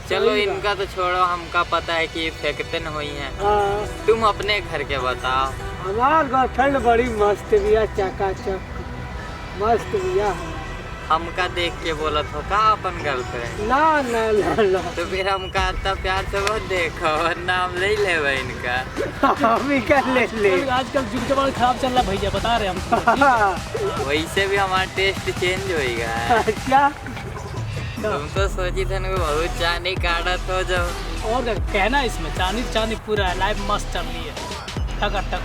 चलो इनका तो छोड़ो, हमका पता है कि फेंकते न हुई हैं। हाँ, तुम अपने घर के बताओ। हमार गर्लफ्रेंड बड़ी मस्त बिया, चकाचक मस्त बिया। हमका देख के बोलत हो का अपन गर्लफ्रेंड? ना ना ना ना तो फिर हमका इतना प्यार से बहुत देखो, वरना हम ले लेवे इनका। हम ही कर ले। आजकल जुग जमाना खराब चल रहा है भैया, बता रहे हम। वैसे भी हमारा टेस्ट चेंज होएगा। अच्छा, तुम तो सोची थे ना बहुत चांदी काटत हो जब। और क्या कहना है इसमें, चांदी चांदी पूरा है, लाइफ मस्त चल रही है, टक।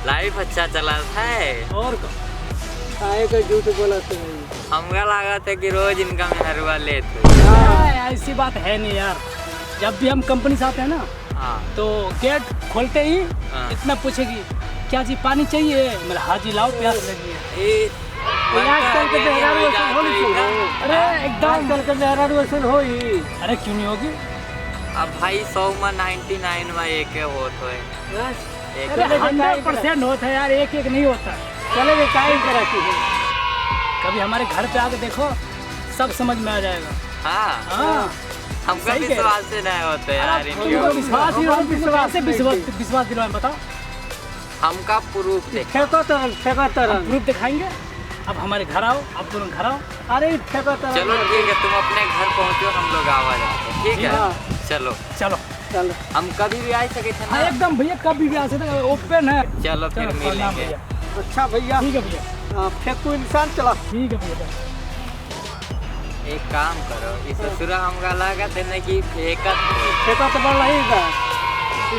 लाइफ अच्छा चला है। और क्या? काहे का झूठ बोला तो हमका लगा था कि रोज इनका मेहरवा लेते। ऐसी बात है नहीं यार, जब भी हम कंपनी से आते हैं ना, हाँ तो गेट खोलते ही हाँ। इतना पूछेगी क्या जी पानी चाहिए, मेरा हाजी लाओ प्यास लगी है। आजकल के मेहरारू वैसन हो नहीं चुका। अरे एकदम, आजकल के मेहरारू वैसन हो ही। अरे क्यों नहीं होगी? अब भाई 100 में 99 में एक होत होए। एक अरे 100% होता है यार, एक एक नहीं होता। चले वे काहे करा की कभी हमारे घर पे आके देखो, सब समझ में आ जाएगा। हाँ हाँ, हमका सही कह रहे। विश्वास से नहीं होते यार इनके तुमको ऊपर। विश्वास ही हम विश्वास कैसे विश्वास दिलवाएं बताओ? हमका प्रूफ दे। फेंको तरन प्रूफ दिखाएंगे। अब हमारे घर आओ, अब तुरंत घर आओ। अरे फेंको तरन। चलो ठीक है, तुम अपने घर पहुँचो, हम लोग आवाज आते हैं, ठीक हाँ। है? चलो चलो चल हम कभी भी आ सके थे हाँ ना। एकदम भैया, कभी भी आ सकते हैं, ओपन है। चलो फिर चलो, प्रणाम मिलेंगे। भैया। अच्छा भैया, ठीक है भैया, फेंकू इंसान चला। ठीक है भैया। एक काम करो, इस ससुरा हमका लगा थे ना कि फेंकत हो। फेंको तो बढ़ रही था,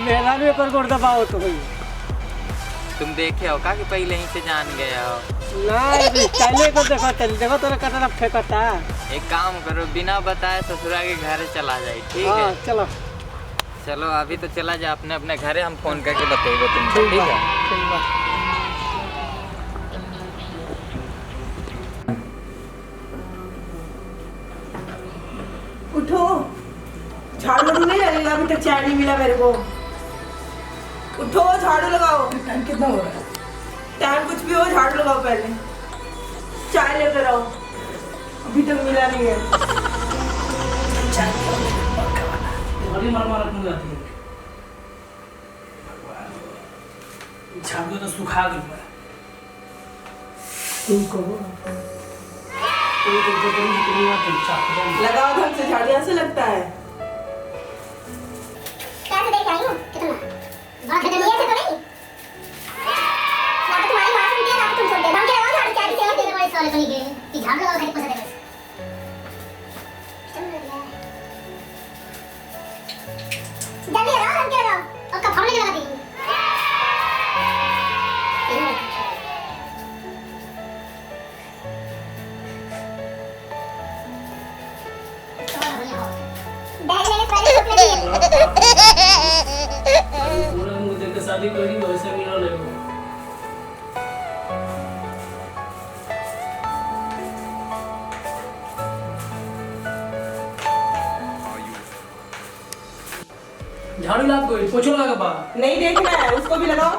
मेहरारू एक गोड़ दबाओ तो भाई। तुम देखे हो का कि पहले ही से जान गए हो? ना चले को देखो तो कटना फेंकता। एक काम करो, बिना बताए ससुरा के घर चला जाए, ठीक हाँ है? चलो चलो अभी तो चला जा अपने अपने घरे, हम फोन करके बताएंगे तुमको, ठीक है? ठीक बा। उठो, झाड़ू वाड़ू नहीं लगेगा, अभी तक चाय नहीं मिला मेरे को। उठो, झाड़ू लगाओ। टाइम कितना हो रहा है? टाइम कुछ भी हो, झाड़ू लगाओ पहले, चाय लेकर आओ, अभी तक मिला नहीं है। बड़ी मार क्यों जाती है? झाड़ू तो सुखा गई है। लगाओ ढंग से झाड़ू, ऐसे लगता है। कैसे देख आई हूँ कितना बहुत खतरनाक है तो नहीं ना, तो तुम्हारी बात सुनती है ना, तुम सुनते हो हम क्या लगाओ झाड़ू क्या किसी और तेरे बड़े सवाल सुनी गए कि झाड़ू लगाओ घर को सदे बस जल्दी लगाओ, हम क्या लगाओ और कब हमने लगा दी। बैग लेने पहले भूख लगी है। पूरा मुंह देख के शादी करेंगे तो वैसे मिला लगेगा। झाड़ू लाग गई, पोछो लगा बा। नहीं देखना है, उसको भी लगाओ।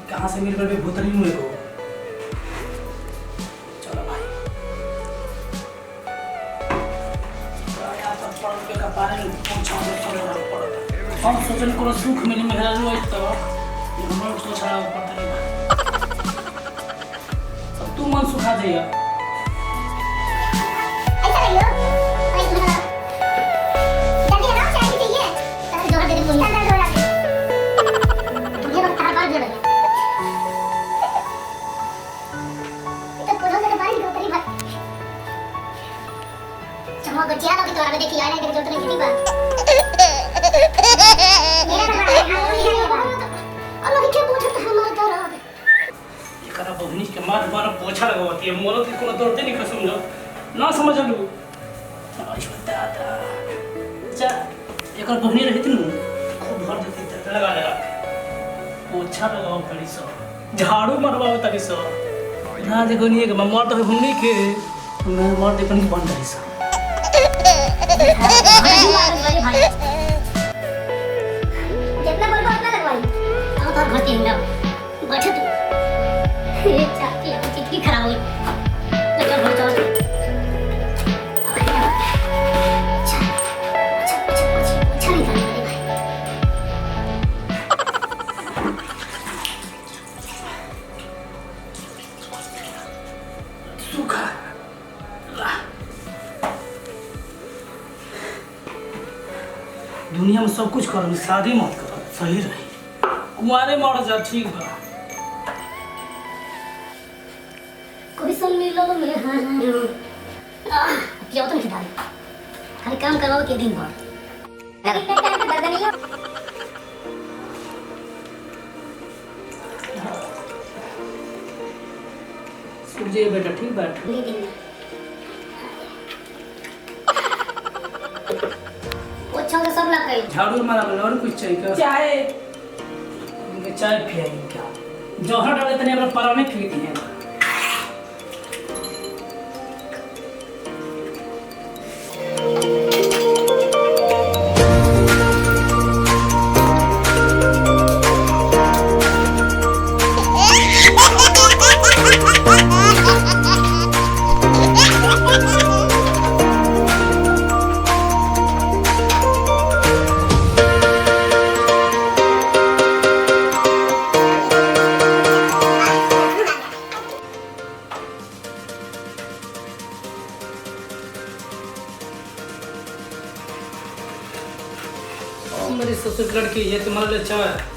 कहाँ से मेरे घर पे भूतनी मुझे को। चलो भाई, हम सोचने को सुख मिली मेहरा रोई तो हम सोच रहा हूँ पता नहीं अब तू मन सुखा देगा। ऐसा नहीं लो, भाई तुम लगाओ, जल्दी लगाओ, चाय भी चाहिए। चल जोर दे दे मुझे, चल जोर दे तुझे बस तार बार जोर दे तो पूरा से बाहर निकल तेरी बात चमक गचिया लगी तो आगे देखी आने के जोर तो नहीं बा मेरा नंबर है और लोग क्या पूछत हमारा दौरान ये करा बहनी के मार मार पोछा लगावती है, मोरो के कोनो दौड़ते नहीं कसम जो ना समझ लू। आज बता था जा एक और बहनी रहती न खूब भर देती त लगा लगा पोछा लगाओ तड़ी सो, झाड़ू मारवाओ तड़ी सो ना देखो नहीं के मार तो हमनी के मैं मार दे पन बंद तड़ी सो। भाई जितना बोल उतना लगवाई आओ तो घर के अंदर बैठो तू ये चाची अब कितनी खराब हुई लेकर घर चलो दुनिया में सब कुछ करो, शादी मत करो, सही रही। कुंवारे मर जा, ठीक बा। कोई सुन मिलो तो मैं हाँ क्यों तो नहीं डाल खाली काम करवाओ के दिन भर दर्द नहीं हो सूझे बेटा, ठीक बात। अच्छा तो सब लग गई। झाड़ू मारा बोले और कुछ चाहिए क्या? चाय चाय पियाई क्या? जौहर डाले तने अपना पराने पीती है। मेरी ससुर लड़की ये तुम्हारे लिए अच्छा है।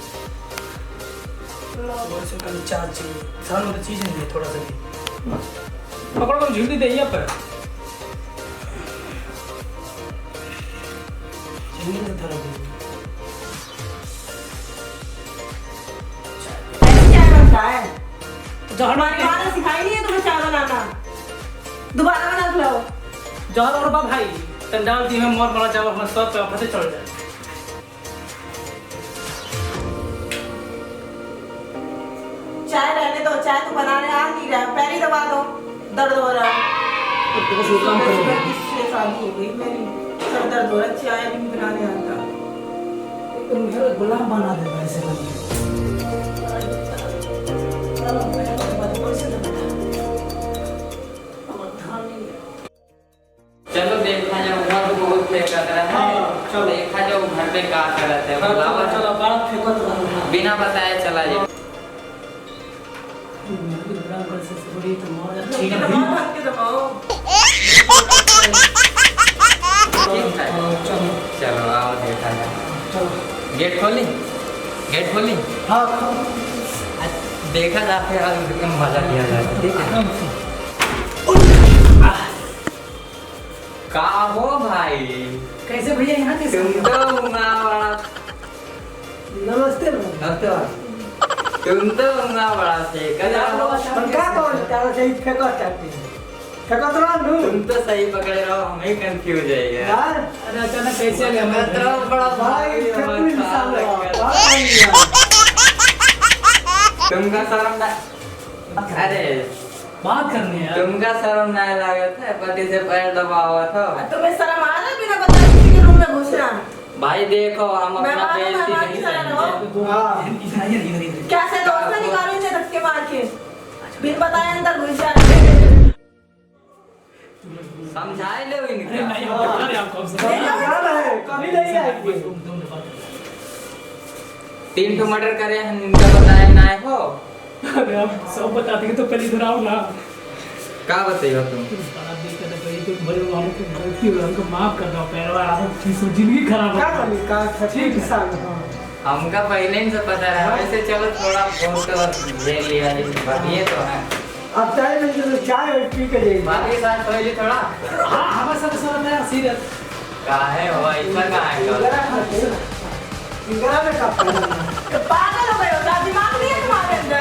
से कल चार चाहिए, साल में तो चीज नहीं है, थोड़ा सा भी पकड़ो कर झील दे पर झील से थोड़ा भी चाय बनता है। जहर हमारी माँ ने सिखाई नहीं है तुम्हें चाय बनाना, दोबारा बना खिलाओ। जहर और बा भाई तंडाल दी में मोर बड़ा चावल हमारे सब पे फंसे चढ़ जाए। चाय रहने दो, चाय तो बनाने आ नहीं रहा, पैर ही दबा दो, दर्द हो रहा है। सुबह किससे शादी हो गई मेरी, सर दर्द हो रहा है, चाय भी बनाने आता। मेरा गुलाम बना दे वैसे बनिए। चलो देखा जाओ, वहाँ तो बहुत फेंका रहा है। चलो देखा जाओ घर पे क्या कर रहे थे। चलो बात फेंको तो बिना बताए चला जाए। ठीक है दबाओ, ढक के दबाओ। ठीक है चलो आओ देखा जाए। गेट खोली, गेट खोली। हाँ देखा जाते हैं, मजा लिया जाए। ठीक है का हो भाई, कैसे भैया यहाँ कैसे? तुम तो उंगला बड़ा नमस्ते नमस्ते तुम तो उंगला बड़ा फेंका जा रहा हो। क्या कौन तारा सही फेंको चाहती फेंको तो ना तुम तो सही पकड़े रहो, हमें कंफ्यूज है यार। यार अरे अचानक कैसे आ गया? मैं तो बड़ा भाई भाई फेंको हमारे इंसान साथ तुमका शर्म ना, अरे बात करनी है। तुमका शर्म ना लगा था, पति से पैर दबा हुआ था। तुम्हें शर्म आ रहा है बिना बताए किसी के रूम में घुसना? भाई देखो हम अपना मेहमान हो, बेइज्जती मेहमान नहीं की तरह करेंगे। इधर इधर इधर क्या से दोस्त ने निकालेंगे धक्के मार के, बिन बताए अंदर घुस जाएंगे। समझाए लो अरे इनका। नहीं बता रहे आप कब से? क्या है कभी नहीं आएगी। तीन तो मर्डर करे हैं, इनका बताया ना हो। अरे आप सब बता देंगे तो पहले इधर आओ ना। क्या बताइयो तुम? बड़ा दिक्कत है भाई, तुम बड़े हो, हमको गलती हो, हमको माफ कर दो। पैरवा आप जिंदगी खराब क्या हो। करी का ठीक इंसान हां हमका पहले ही से पता है। वैसे चलो थोड़ा बहुत झेल लिया, ये तो है। अब चाय में जो चाय और पी के जाइए। बाकी साथ पहले थोड़ा हाँ हमारे साथ सब है सीरियस। काहे हो ऐसा काहे कर? इंगरा में कब तो पागल हो गए हो क्या? दिमाग नहीं है तुम्हारे अंदर?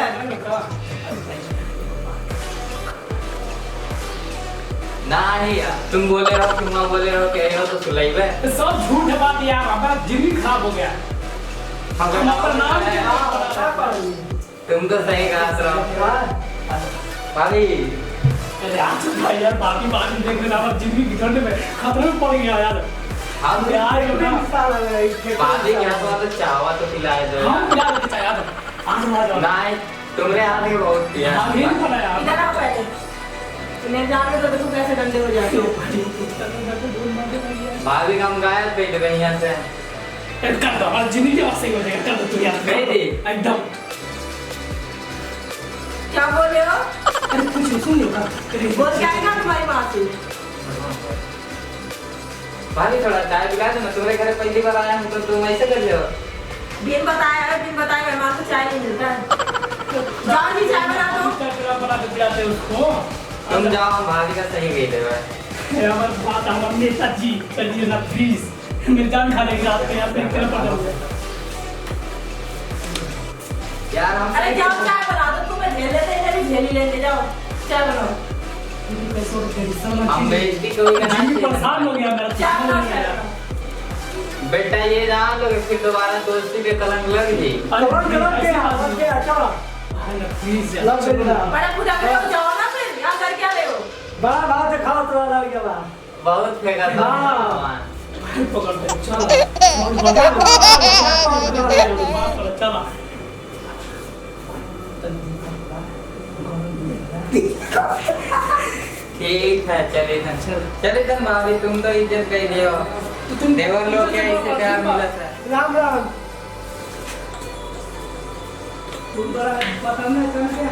नहीं यार, तुम बोले रहो, तुम बोले रहो कि हो तो सुलाइबे। सब झूठ है बात यार, हमारा जिंदगी खराब हो गया। हम अपना नाम क्या करी तुम तो सही कहा रहो भाभी। अरे आज भाई यार बाकी बात नहीं देख लेना, हमारी जिंदगी बिगड़ने में खतरे में पड़ गया यार। हम यार ये ना इंसान है भाभी क्या तो चावा तो खिलाए दो। हम यार अच्छा यार आज आ जाओ। नहीं तुमने आज के बहुत किया। हम ही बना यार। इधर आओ पहले, इन्हें जान के तो देखो कैसे डंडे हो जाते हो। भाभी हम गायब बैठ गए यहाँ से। कर दो, हमारी जिंदगी वापस हो जाएगा। कर दो तू यार, गई थी एकदम। क्या बोल रहे हो? अरे कुछ सुन लो का। बोल क्या है ना तुम्हारी माँ से? भाभी थोड़ा चाय पिला दो, मैं तुम्हारे घर पहली बार आया हूँ तो तुम ऐसे कर रहे हो। बिन बताए मेहमान को चाय नहीं मिलता है। जाओ जी चाय बना दो। बना के पिलाते उसको। तुम जाओ, भाभी का सही गई थे भाई। हमारे बात हमारे नेताजी करिए ना प्लीज, मेरी जान खा लेगी आपके यहाँ पे क्या पड़ जाऊंगा। यार हम अरे जाओ चाय बना दो, तुम्हें झेल लेते हैं भी झेल ही लेंगे, जाओ चाय बनाओ। हम बेइज्जती कोई ना परेशान हो गया मेरा। चाय बनाओ चाय बनाओ। बेटा ये जान लो कि फिर दोबारा दोस्ती पे कलंक लग जी। प्लीज बड़ा पूजा करो, जाओ ना फिर यहाँ कर क्या ले हो। बड़ा भात खाओ तो वाला हो गया। बहुत फेंका था हाँ। पकड़ते चलो चला। ठीक है चले तन भाभी, तुम तो इज्जत कर दियो। तुम देवर लोग क्या इससे प्यार मिला था। राम राम। तुम बड़ा पता नहीं क्या